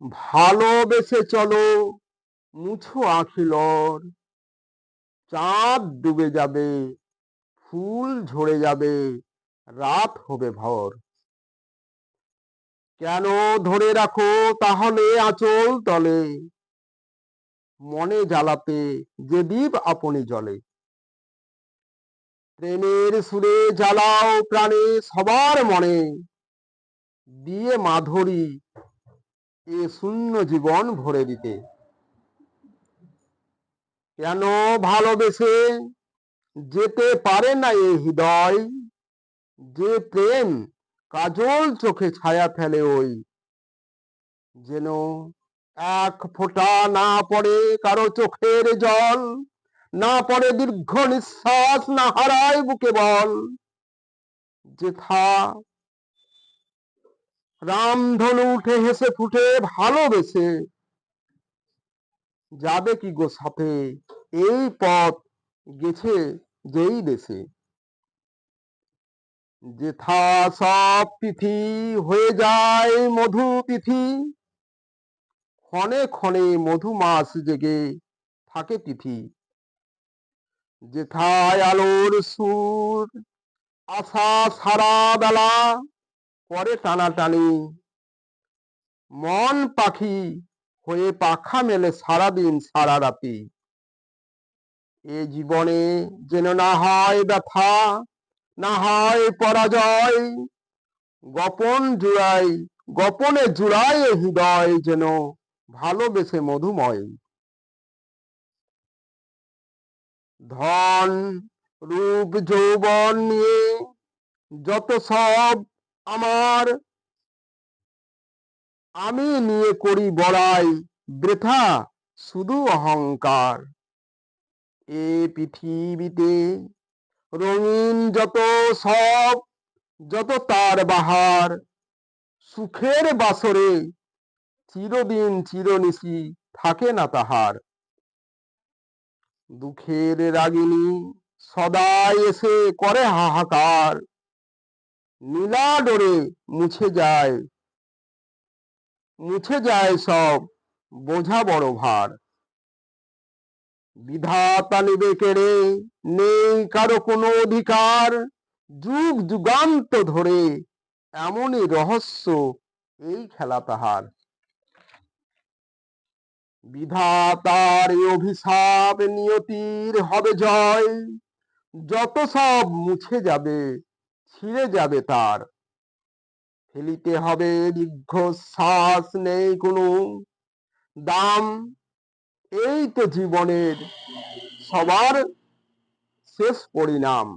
ভালোবেসে চলো, মুছো আঁখিলর, চাঁদ ডুবে যাবে, ফুল ঝরে যাবে, রাত হবে ভর। কেন ধরে রাখো তাহলে আঁচল তলে, মনে জ্বালাতে যে দীপ আপনি জ্বলে। প্রেমের সুরে জ্বালাও প্রাণে সবার মনে, দিয়ে মাধুরী এ শূন্য জীবন ভরে দিতে। কেন ভালোবেসে যেতে পারে না এ হৃদয়, যে প্রেম কাজল চোখে ছায়া ফেলে ওই, যেন এক ফোঁটা না পড়ে কারো চোখের জল, না পড়ে দীর্ঘ নিঃশ্বাস, না হারায় বুকে বল। যেথা রামধনু উঠে হেসে ফুটে ভালোবেসে যাবে কি গো সাথে, এই পথ গেছে যেই দেশে। যেথা সব তিথি হয়ে যায় মধু তিথি, ক্ষণে ক্ষণে মধুমাস জেগে থাকে তিথি। যেথায় আলোর সুর আশা সারা বেলা করে টানাটানি, মন পাখি হয়ে পাখা মেলে সারাদিন সারা রাতি। এ জীবনে যেন না হয় ব্যথা, না হয় পরাজয়, গোপনে জুড়ায় এ হৃদয় যেন ভালোবেসে মধুময়। ধন রূপ যৌবন নিয়ে যত সব আমার, আমি নিয়ে করি বড়াই বৃথা শুধু অহংকার। এ পৃথিবীতে রঙিন যত সব, যত তার বাহার, সুখের বাসরে চিরদিন চিরনিশি থাকে না তাহার। দুঃখের রাগিনী সদাই এসে করে হাহাকার, নীলা ডোরে মুছে যায় সব বোঝা বড় ভার। বিধাতা নিবে কেড়ে, নেই কারো কোনো অধিকার, যুগ যুগান্ত ধরে এমনই রহস্য এই খেলা তাহার। বিধাতার অভিশাপ নিয়তির হবে জয়, যত সব মুছে যাবে ছিঁড়ে যাবে তার। ফেলিতে হবে দীর্ঘশ্বাস, নেই কোনো দাম, এই তো জীবনের সবার শেষ পরিণাম।